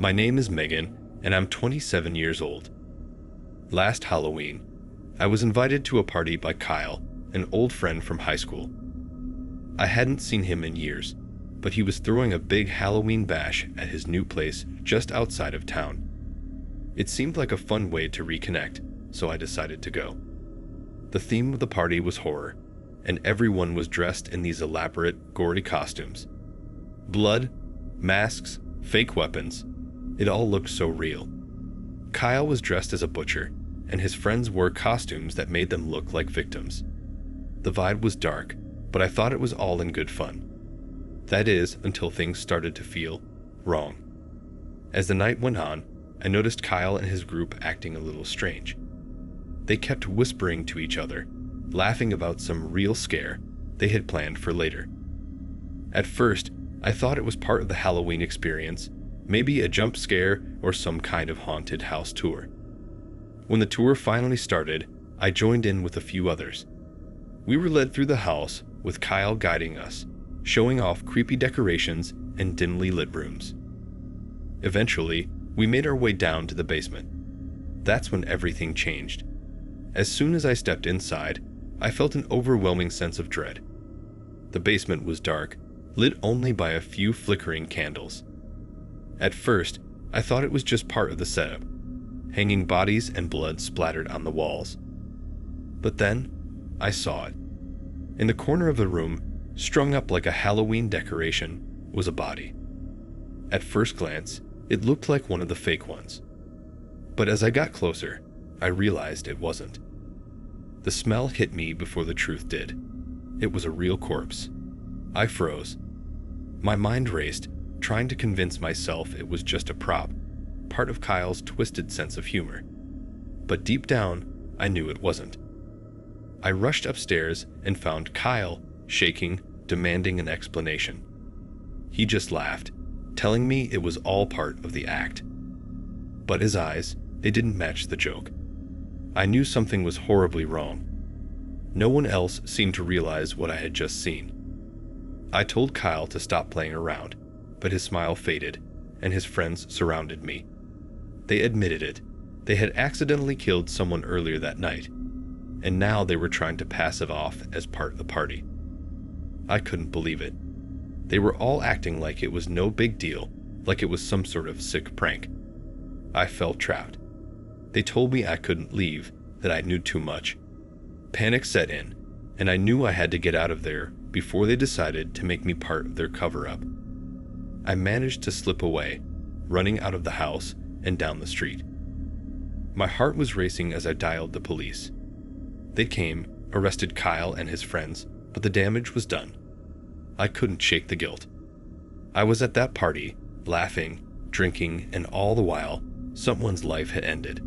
My name is Megan, and I'm 27 years old. Last Halloween, I was invited to a party by Kyle, an old friend from high school. I hadn't seen him in years, but he was throwing a big Halloween bash at his new place just outside of town. It seemed like a fun way to reconnect, so I decided to go. The theme of the party was horror, and everyone was dressed in these elaborate, gory costumes. Blood, masks, fake weapons, it all looked so real. Kyle was dressed as a butcher, and his friends wore costumes that made them look like victims. The vibe was dark, but I thought it was all in good fun. That is, until things started to feel wrong. As the night went on, I noticed Kyle and his group acting a little strange. They kept whispering to each other, laughing about some real scare they had planned for later. At first, I thought it was part of the Halloween experience, maybe a jump scare or some kind of haunted house tour. When the tour finally started, I joined in with a few others. We were led through the house with Kyle guiding us, showing off creepy decorations and dimly lit rooms. Eventually, we made our way down to the basement. That's when everything changed. As soon as I stepped inside, I felt an overwhelming sense of dread. The basement was dark, lit only by a few flickering candles. At first, I thought it was just part of the setup, hanging bodies and blood splattered on the walls. But then, I saw it. In the corner of the room, strung up like a Halloween decoration, was a body. At first glance, it looked like one of the fake ones. But as I got closer, I realized it wasn't. The smell hit me before the truth did. It was a real corpse. I froze. My mind raced, trying to convince myself it was just a prop, part of Kyle's twisted sense of humor. But deep down, I knew it wasn't. I rushed upstairs and found Kyle shaking, demanding an explanation. He just laughed, telling me it was all part of the act. But his eyes, they didn't match the joke. I knew something was horribly wrong. No one else seemed to realize what I had just seen. I told Kyle to stop playing around, but his smile faded, and his friends surrounded me. They admitted it. They had accidentally killed someone earlier that night, and now they were trying to pass it off as part of the party. I couldn't believe it. They were all acting like it was no big deal, like it was some sort of sick prank. I felt trapped. They told me I couldn't leave, that I knew too much. Panic set in, and I knew I had to get out of there before they decided to make me part of their cover-up. I managed to slip away, running out of the house and down the street. My heart was racing as I dialed the police. They came, arrested Kyle and his friends, but the damage was done. I couldn't shake the guilt. I was at that party, laughing, drinking, and all the while, someone's life had ended.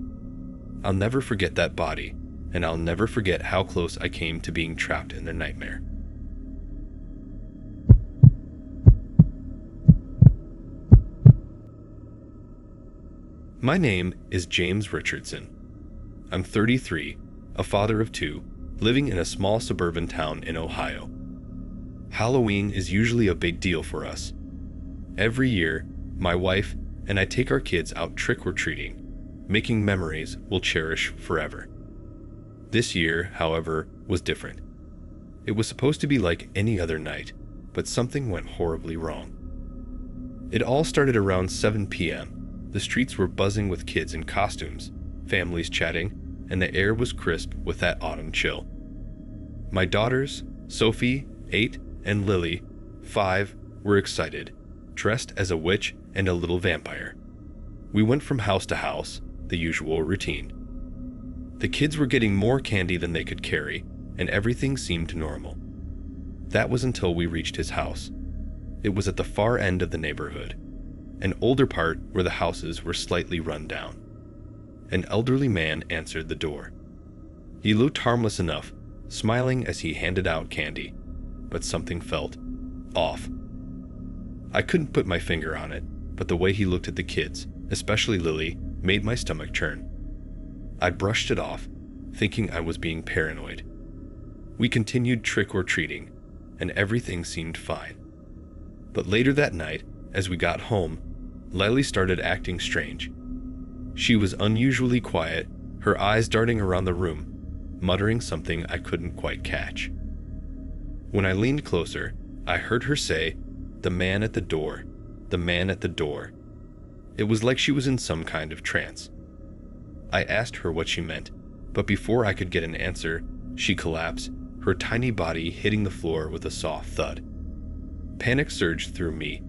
I'll never forget that body, and I'll never forget how close I came to being trapped in their nightmare. My name is James Richardson. I'm 33, a father of two, living in a small suburban town in Ohio. Halloween is usually a big deal for us. Every year, my wife and I take our kids out trick-or-treating, making memories we'll cherish forever. This year, however, was different. It was supposed to be like any other night, but something went horribly wrong. It all started around 7 p.m. The streets were buzzing with kids in costumes, families chatting, and the air was crisp with that autumn chill. My daughters, Sophie, 8, and Lily, 5, were excited, dressed as a witch and a little vampire. We went from house to house, the usual routine. The kids were getting more candy than they could carry, and everything seemed normal. That was until we reached his house. It was at the far end of the neighborhood, an older part where the houses were slightly run down. An elderly man answered the door. He looked harmless enough, smiling as he handed out candy, but something felt off. I couldn't put my finger on it, but the way he looked at the kids, especially Lily, made my stomach churn. I brushed it off, thinking I was being paranoid. We continued trick-or-treating, and everything seemed fine. But later that night, as we got home, Lily started acting strange. She was unusually quiet, her eyes darting around the room, muttering something I couldn't quite catch. When I leaned closer, I heard her say, "The man at the door, the man at the door." It was like she was in some kind of trance. I asked her what she meant, but before I could get an answer, she collapsed, her tiny body hitting the floor with a soft thud. Panic surged through me.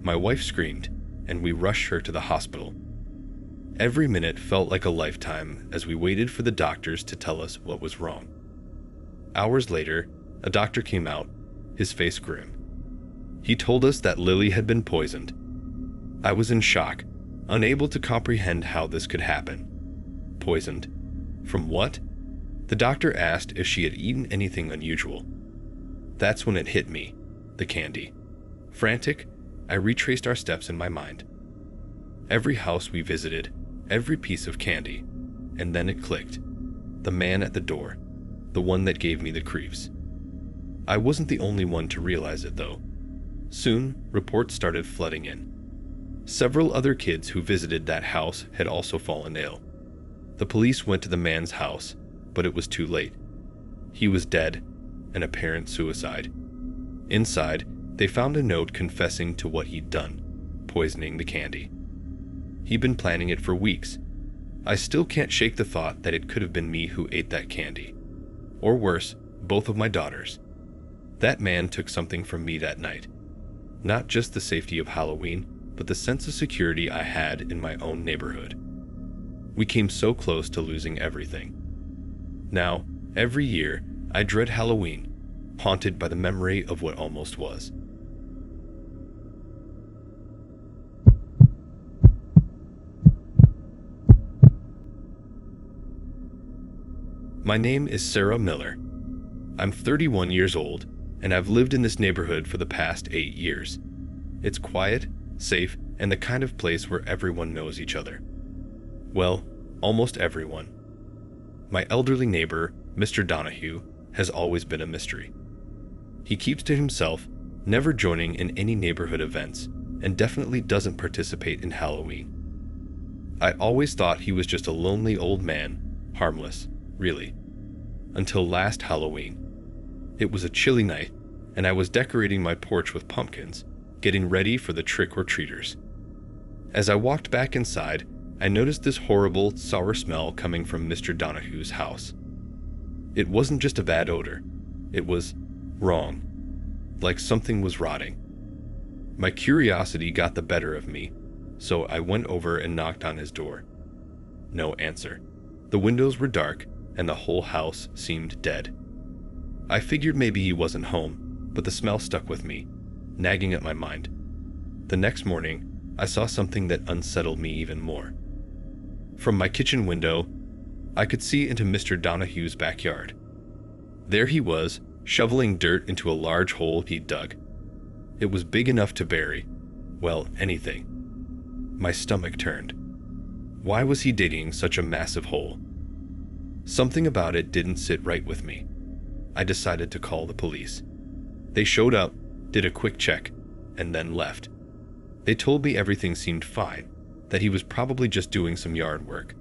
My wife screamed, and we rushed her to the hospital. Every minute felt like a lifetime as we waited for the doctors to tell us what was wrong. Hours later, a doctor came out, his face grim. He told us that Lily had been poisoned. I was in shock, unable to comprehend how this could happen. Poisoned? From what? The doctor asked if she had eaten anything unusual. That's when it hit me, the candy. Frantic, I retraced our steps in my mind. Every house we visited, every piece of candy, and then it clicked. The man at the door, the one that gave me the creeps. I wasn't the only one to realize it, though. Soon, reports started flooding in. Several other kids who visited that house had also fallen ill. The police went to the man's house, but it was too late. He was dead, an apparent suicide. Inside, they found a note confessing to what he'd done, poisoning the candy. He'd been planning it for weeks. I still can't shake the thought that it could have been me who ate that candy. Or worse, both of my daughters. That man took something from me that night. Not just the safety of Halloween, but the sense of security I had in my own neighborhood. We came so close to losing everything. Now, every year, I dread Halloween, haunted by the memory of what almost was. My name is Sarah Miller. I'm 31 years old, and I've lived in this neighborhood for the past 8 years. It's quiet, safe, and the kind of place where everyone knows each other. Well, almost everyone. My elderly neighbor, Mr. Donahue, has always been a mystery. He keeps to himself, never joining in any neighborhood events, and definitely doesn't participate in Halloween. I always thought he was just a lonely old man, harmless, really. Until last Halloween. It was a chilly night, and I was decorating my porch with pumpkins, getting ready for the trick-or-treaters. As I walked back inside, I noticed this horrible, sour smell coming from Mr. Donahue's house. It wasn't just a bad odor. It was wrong, like something was rotting. My curiosity got the better of me, so I went over and knocked on his door. No answer. The windows were dark, and the whole house seemed dead. I figured maybe he wasn't home, but the smell stuck with me, nagging at my mind. The next morning, I saw something that unsettled me even more. From my kitchen window, I could see into Mr. Donahue's backyard. There he was, shoveling dirt into a large hole he'd dug. It was big enough to bury, well, anything. My stomach turned. Why was he digging such a massive hole? Something about it didn't sit right with me. I decided to call the police. They showed up, did a quick check, and then left. They told me everything seemed fine, that he was probably just doing some yard work.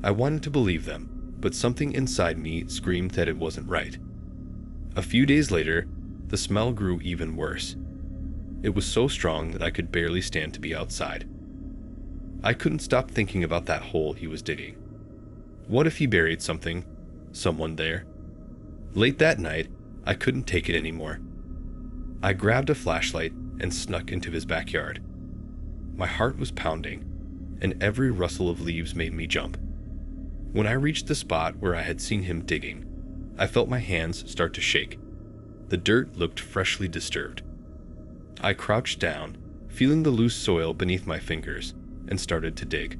I wanted to believe them, but something inside me screamed that it wasn't right. A few days later, the smell grew even worse. It was so strong that I could barely stand to be outside. I couldn't stop thinking about that hole he was digging. What if he buried something, someone there? Late that night, I couldn't take it anymore. I grabbed a flashlight and snuck into his backyard. My heart was pounding, and every rustle of leaves made me jump. When I reached the spot where I had seen him digging, I felt my hands start to shake. The dirt looked freshly disturbed. I crouched down, feeling the loose soil beneath my fingers, and started to dig.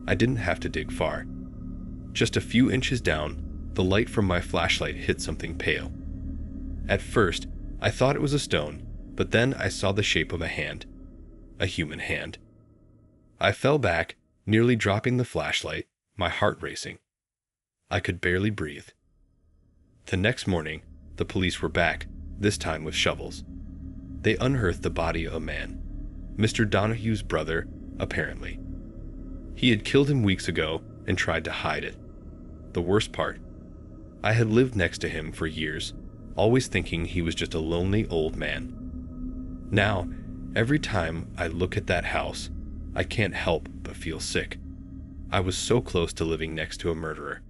I didn't have to dig far. Just a few inches down, the light from my flashlight hit something pale. At first, I thought it was a stone, but then I saw the shape of a hand. A human hand. I fell back, nearly dropping the flashlight, my heart racing. I could barely breathe. The next morning, the police were back, this time with shovels. They unearthed the body of a man. Mr. Donohue's brother, apparently. He had killed him weeks ago and tried to hide it. The worst part, I had lived next to him for years, always thinking he was just a lonely old man. Now, every time I look at that house, I can't help but feel sick. I was so close to living next to a murderer.